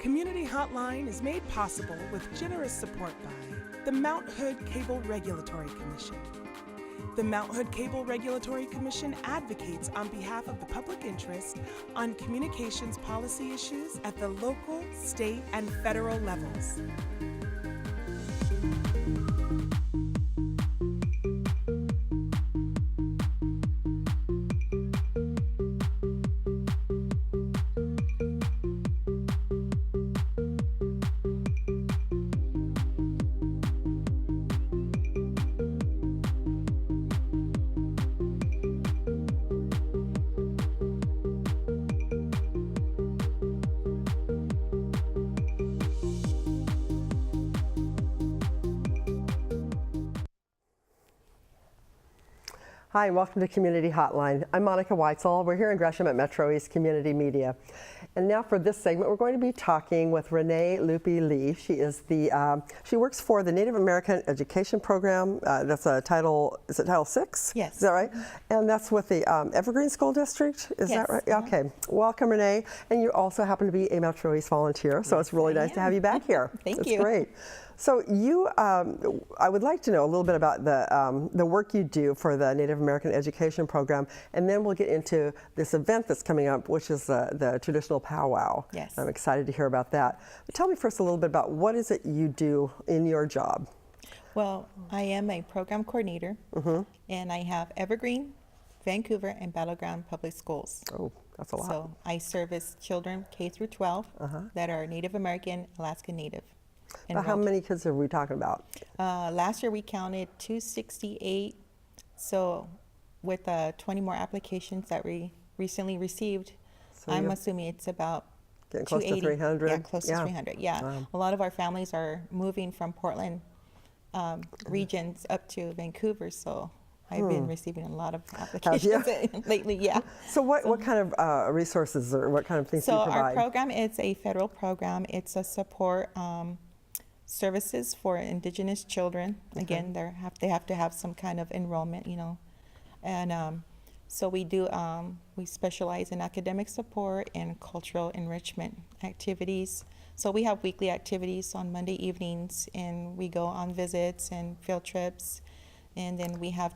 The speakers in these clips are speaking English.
Community Hotline is made possible with generous support by the Mount Hood Cable Regulatory Commission. The Mount Hood Cable Regulatory Commission advocates on behalf of the public interest on communications policy issues at the local, state, and federal levels. Hi, and welcome to Community Hotline. I'm Monica Weitzel. We're here in Gresham at MetroEast Community Media. And now for this segment, we're going to be talking with Renee Lupi-Lee. She is she works for the Native American Education Program. That's a title, is it Title 6? Yes. Is that right? And that's with the Evergreen School District, is that right? Okay. Welcome, Renee. And you also happen to be a MetroEast volunteer, so it's really nice to have you back here. Thank you. It's great. So you, I would like to know a little bit about the work you do for the Native American Education Program, and then we'll get into this event that's coming up, which is the traditional powwow. Yes. I'm excited to hear about that. But tell me first a little bit about what is it you do in your job? Well, I am a program coordinator, and I have Evergreen, Vancouver, and Battleground Public Schools. Oh, that's a lot. So I service children K through 12 that are Native American, Alaska Native. But how many kids are we talking about? Last year we counted 268. So with 20 more applications that we recently received, So I'm you're assuming it's about getting close to 280. 300? Yeah, close to 300. Yeah. Wow. A lot of our families are moving from Portland regions up to Vancouver, so I've been receiving a lot of applications lately. Yeah. So what kind of resources or what kind of things do you So provide? our program is a federal program. It's a support services for Indigenous children. Again, they have to have some kind of enrollment, you know, and so we do. We specialize in academic support and cultural enrichment activities. So we have weekly activities on Monday evenings, and we go on visits and field trips, and then we have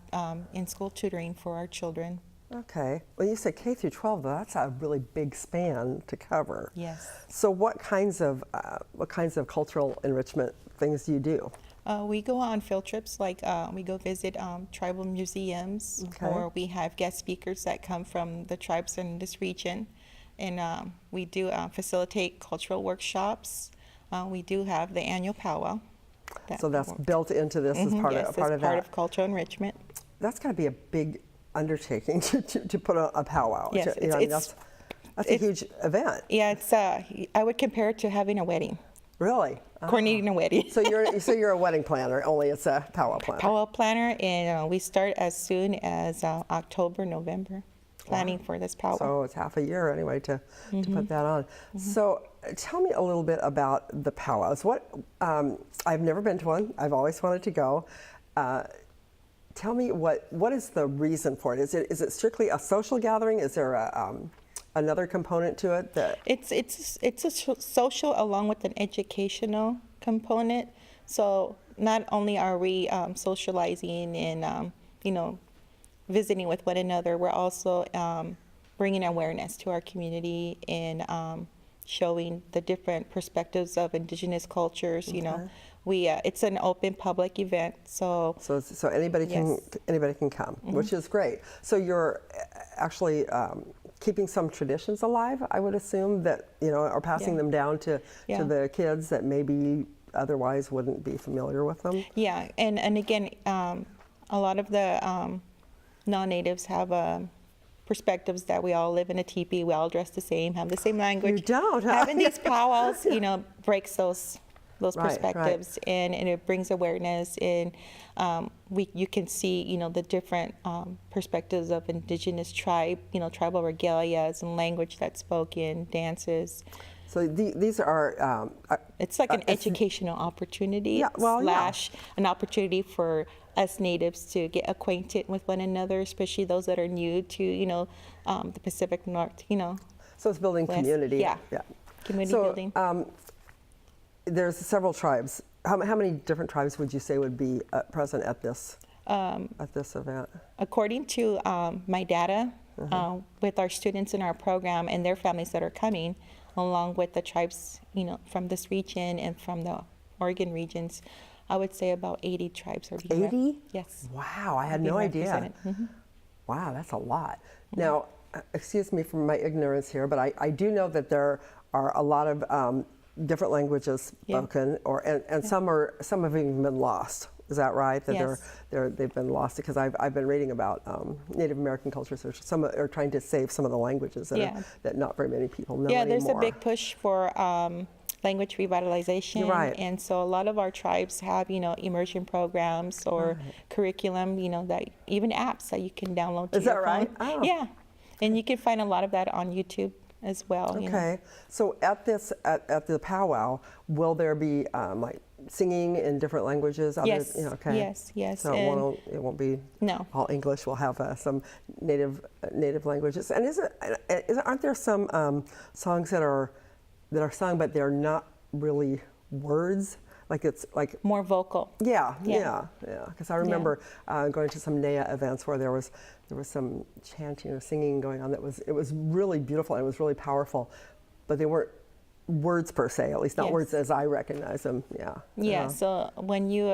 in-school tutoring for our children. Okay. Well, you said K through 12, though. That's a really big span to cover. Yes. So what kinds of cultural enrichment things do you do? We go on field trips, like we go visit tribal museums, or we have guest speakers that come from the tribes in this region, and we do facilitate cultural workshops. We do have the annual powwow. So that's built into this as part of that. Part of cultural enrichment. That's got to be a big undertaking to put a powwow. Yes, that's a huge event. Yeah, it's. I would compare it to having a wedding. Really? Coordinating a wedding. So you're a wedding planner, only it's a powwow planner. Powwow planner, and we start as soon as October, November, planning for this powwow. So it's half a year anyway to put that on. So tell me a little bit about the powwows. I've never been to one. I've always wanted to go. Tell me what is the reason for it? Is it strictly a social gathering? Is there another component to it? It's a social along with an educational component. So not only are we socializing and visiting with one another, we're also bringing awareness to our community and showing the different perspectives of Indigenous cultures. You know, it's an open public event, so anybody can come, which is great. So you're actually keeping some traditions alive, I would assume, that are passing them down to the kids that maybe otherwise wouldn't be familiar with them. Yeah, and again, a lot of the non-natives have perspectives that we all live in a teepee, we all dress the same, have the same language. You don't, huh? Having these powwows, breaks those perspectives, right. And it brings awareness, and you can see the different perspectives of Indigenous tribe, tribal regalias and language that's spoken, dances. So these are it's like an educational opportunity slash an opportunity for us natives to get acquainted with one another, especially those that are new to the Pacific North. So it's building community. Yeah. community So, building. there's several tribes. How many different tribes would you say would be present at this event? According to my data, with our students in our program and their families that are coming, along with the tribes, from this region and from the Oregon regions, I would say about 80 tribes are being 80? Yes. Wow, I had being no idea. represented. Wow, that's a lot. Now, excuse me for my ignorance here, but I do know that there are a lot of different languages spoken, and some have even been lost. Is that right? That Yes. they've been lost, because I've been reading about Native American culture research. Some are trying to save some of the languages that not very many people know anymore. There's a big push for language revitalization. You're right. And so a lot of our tribes have, immersion programs or curriculum, that even apps that you can download to Is your that right? phone. Oh. Yeah. And you can find a lot of that on YouTube as well. Okay. So at the powwow, will there be like singing in different languages? Yes. Okay. Yes. So it won't be all English. We'll have some native languages. And aren't there some songs that are sung but they're not really words? Like it's like more vocal. Yeah. Because I remember going to some NEA events where there was some chanting or singing going on. It was really beautiful and it was really powerful, but they weren't words per se. At least not words as I recognize them. Yeah. So when you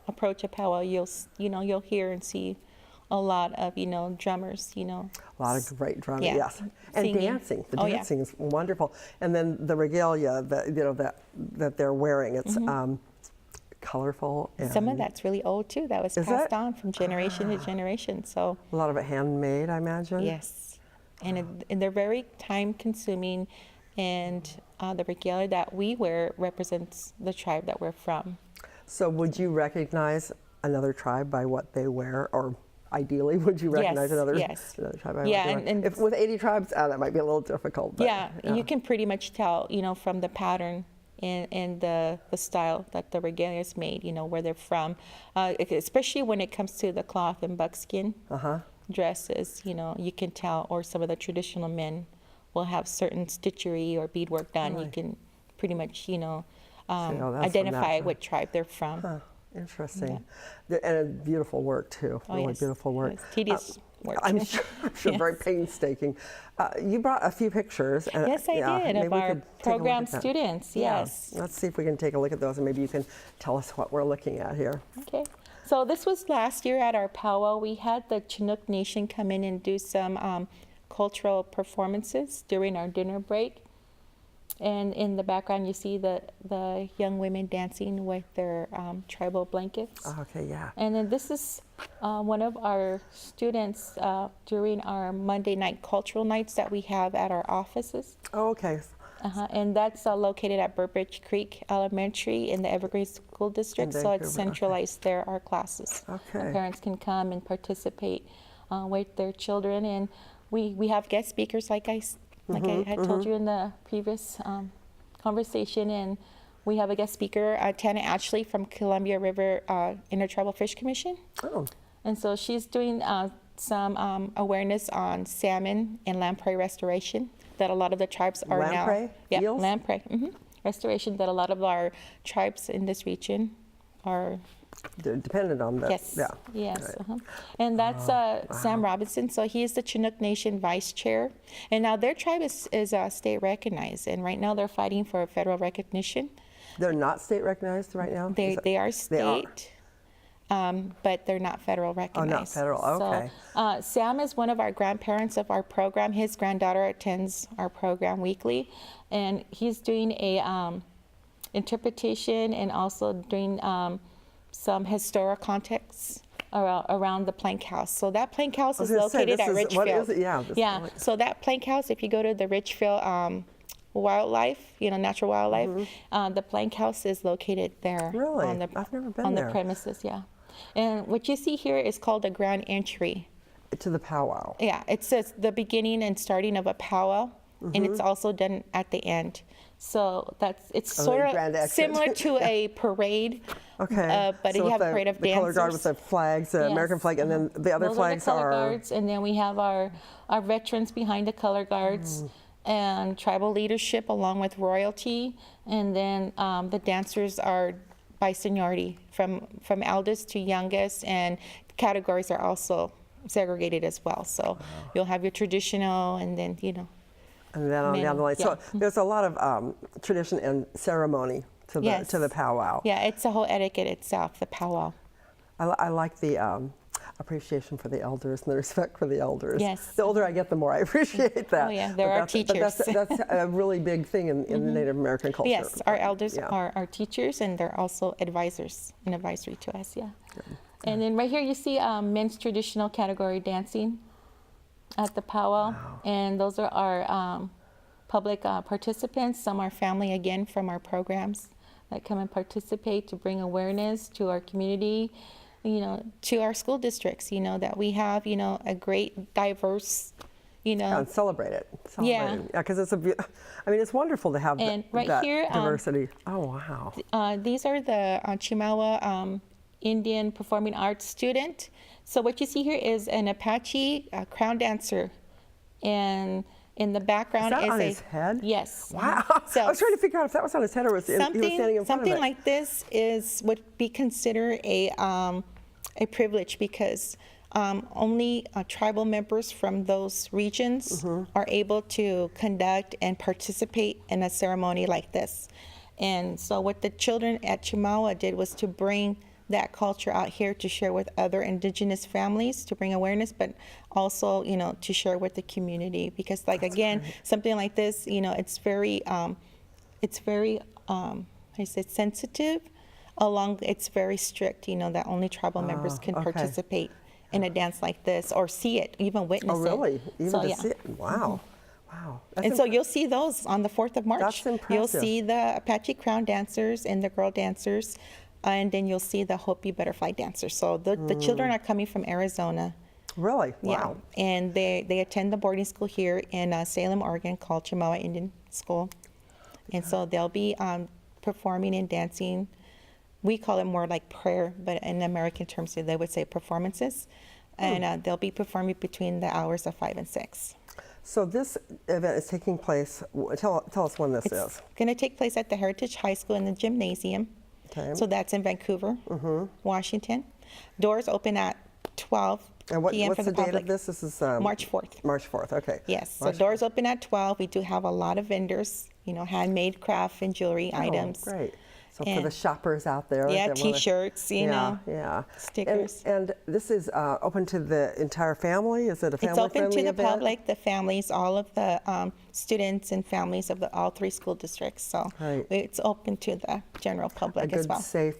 approach a powwow, you'll hear and see a lot of drummers. A lot of great drumming. Yeah. Yes. And Singing. dancing. The dancing is wonderful. And then the regalia that they're wearing. It's colorful. And some of that's really old too. That was passed on from generation to generation. So a lot of it handmade, I imagine. Yes, and they're very time consuming, and the regalia that we wear represents the tribe that we're from. So would you recognize another tribe by what they wear, or ideally would you recognize another tribe by what they wear? And if with 80 tribes, that might be a little difficult. But, you can pretty much tell, from the pattern and the style that the regalia is made, where they're from, especially when it comes to the cloth and buckskin dresses, you can tell, or some of the traditional men will have certain stitchery or beadwork done. Really? You can pretty much, that's identify what tribe they're from. Huh. Interesting. And a beautiful work too. Really beautiful work. It's tedious work. I'm sure very painstaking. You brought a few pictures. And, yes, I did, of our program students. Yes. Let's see if we can take a look at those, and maybe you can tell us what we're looking at here. Okay. So this was last year at our powwow. We had the Chinook Nation come in and do some cultural performances during our dinner break. And in the background, you see the young women dancing with their tribal blankets. Okay, yeah. And then this is one of our students during our Monday night cultural nights that we have at our offices. Oh, okay. And that's located at Burbridge Creek Elementary in the Evergreen School District. So it's centralized there, our classes. Okay. And parents can come and participate with their children. And we have guest speakers, like I had told you in the previous conversation, and we have a guest speaker, Tana Ashley from Columbia River Intertribal Fish Commission. Oh. And so she's doing some awareness on salmon and lamprey restoration that a lot of the tribes are lamprey? Yeah, Eels? lamprey restoration that a lot of our tribes in this region are They're dependent on that. Yes. Yeah. Yes. Right. And that's Sam Robinson. So he is the Chinook Nation Vice Chair. And now their tribe is state recognized. And right now they're fighting for federal recognition. They're not state recognized right now? They are state, but they're not federal recognized. Oh, not federal. Okay. So Sam is one of our grandparents of our program. His granddaughter attends our program weekly. And he's doing a interpretation and also doing some historical context around the Plank House. So that Plank House is located at Richfield. What is it? Yeah. So that Plank House, if you go to the Richfield wildlife, natural wildlife, the Plank House is located there. Really? On the, I've never been on there. the premises, yeah. And what you see here is called a grand entry. To the powwow. Yeah, it says the beginning and starting of a powwow, and it's also done at the end. So it's sort of similar to a parade. Okay. But so you have a parade of dancers. The color guard with the flags, the American flag, and then the other Those flags are the color guards, and then we have our veterans behind the color guards. and tribal leadership along with royalty. And then the dancers are by seniority, from eldest to youngest, and categories are also segregated as well. So you'll have your traditional, and then, you know. And then on down the line. Yeah. So there's a lot of tradition and ceremony to the Yes. to the powwow. Yeah, it's a whole etiquette itself, the powwow. I like the appreciation for the elders and the respect for the elders. Yes. The older I get, the more I appreciate that. Oh, yeah, they're our But teachers. that's a really big thing in the Native American culture. Yes, our elders Yeah. are our teachers, and they're also advisors and advisory to us, yeah. And then right here you see men's traditional category dancing at the powwow. Wow. And those are our public participants. Some are family, again, from our programs that come and participate to bring awareness to our community, you know, to our school districts, you know, that we have, you know, a great diverse, you know. And celebrate it. Yeah. Because it's I mean, it's wonderful to have And right that here, diversity. Oh, wow. These are the Chimawa Indian performing arts student. So what you see here is an Apache crown dancer, and in the background Is that on a his head? Yes. Wow. So I was trying to figure out if that was on his head or was he was standing in front of something it. like this would be considered a privilege, because only tribal members from those regions are able to conduct and participate in a ceremony like this. And so what the children at Chimawa did was to bring that culture out here to share with other indigenous families, to bring awareness, but also, you know, to share with the community. Because, like, again, something like this, you know, it's very how do you say, sensitive. It's very strict, you know, that only tribal members can okay. participate in a dance like this, or see it, even witness it. Oh, really? Even So, to yeah. see it? Wow. Wow. And so you'll see those on the 4th of March. That's impressive. You'll see the Apache crown dancers and the girl dancers, and then you'll see the Hopi butterfly dancers. So the children are coming from Arizona. Really? Wow. Yeah, and they attend the boarding school here in Salem, Oregon, called Chimawa Indian School. And so they'll be performing and dancing. We call it more like prayer, but in American terms, they would say performances. And they'll be performing between the hours of 5 and 6. So this event is taking place, tell us when this is. It's going to take place at the Heritage High School in the gymnasium. Okay. So that's in Vancouver, Washington. Doors open at 12 And p.m. what's for the the date public. of this? This is March 4th. March 4th, okay. Yes, so March doors open at 12. We do have a lot of vendors, you know, handmade craft and jewelry items. Oh, great. So for And- the shoppers out there. Yeah, that wanna- T-shirts, you know, Yeah. stickers. And this is open to the entire family? Is it a It's family-friendly open to the event? public, the families, all of the students and families of all 3 school districts. So Right. it's open to the general A public as good, well. safe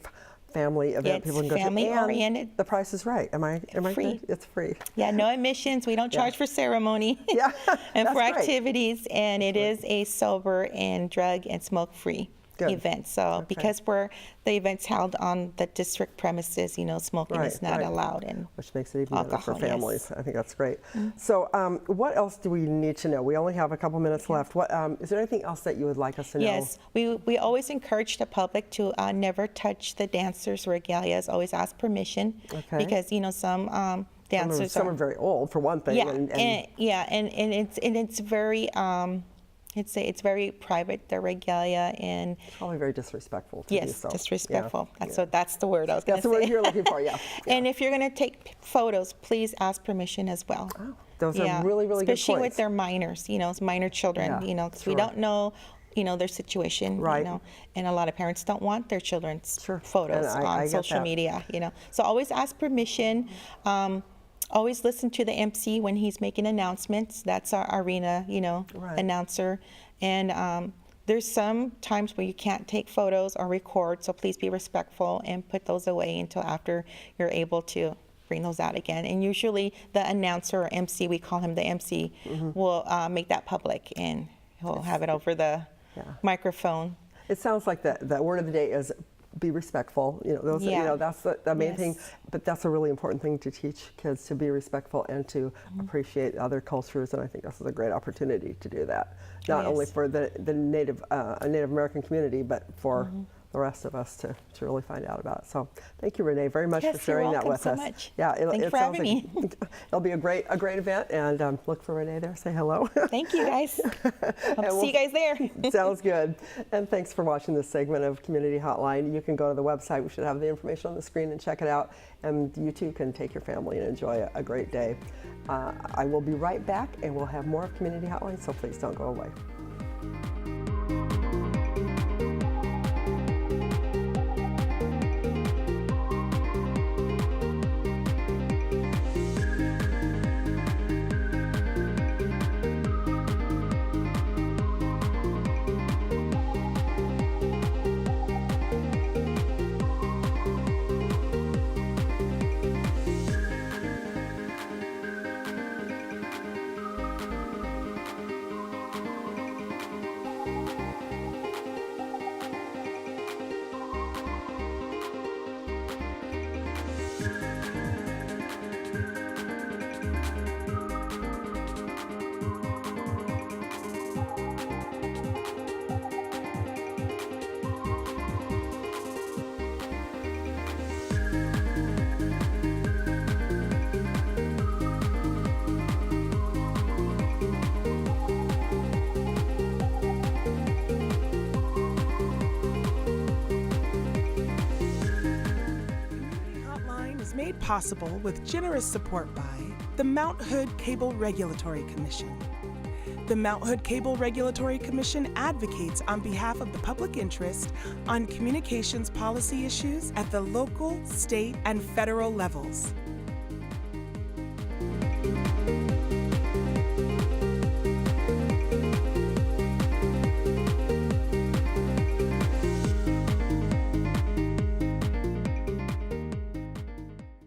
family event Yeah, people it's can go to. family-oriented. And the price is right. Am I Free. good? It's free. Yeah, no admissions. We don't charge for ceremony Yeah, and that's for great. activities, and it is a sober and drug and smoke-free Good. event. So because the event's held on the district premises, you know, smoking is Right, not right. allowed. And Which makes it even better for alcohol, yes. families. I think that's great. So what else do we need to know? We only have a couple minutes left. What is there anything else that you would like us to know? yes, we always encourage the public to never touch the dancers' regalias. Always ask permission, Okay. because you know some dancers Some are very old, for one thing. Yeah, and and it's very it's very private, the regalia, and probably very disrespectful to do yes, so. disrespectful. Yeah. That's the word I was going That's to the say. word you're looking for, yeah. And if you're going to take photos, please ask permission as well. Oh, those are really, really good especially with points. their minors, you know, minor children, Yeah, you know, because sure. we don't know, you know, their situation, Right. you know, and a lot of parents don't want their children's Sure. photos And I on get social that. media, you know. So always ask permission. Always listen to the MC when he's making announcements. That's our arena, you know, Right. announcer. And there's some times where you can't take photos or record, so please be respectful and put those away until after you're able to bring those out again. And usually the announcer or MC, we call him the MC, will make that public, and he'll have it over the microphone. It sounds like the word of the day is be respectful. You know, those. You Yeah. know, that's the main thing. Yes. But that's a really important thing to teach kids, to be respectful and to appreciate other cultures. And I think this is a great opportunity to do that, not only Yes. for the Native American community, but for the rest of us to really find out about it. So thank you, Renee, very much Yes, for sharing you're that with welcome us. so much. Yeah, Thank you for sounds having like it'll be a great event, and look for Renee there. Say hello. Thank you, guys. Hope to see you guys there. Sounds good. And thanks for watching this segment of Community Hotline. You can go to the website. We should have the information on the screen and check it out. And you too can take your family and enjoy a great day. I will be right back, and we'll have more of Community Hotline, so please don't go away. Made possible with generous support by the Mount Hood Cable Regulatory Commission. The Mount Hood Cable Regulatory Commission advocates on behalf of the public interest on communications policy issues at the local, state, and federal levels.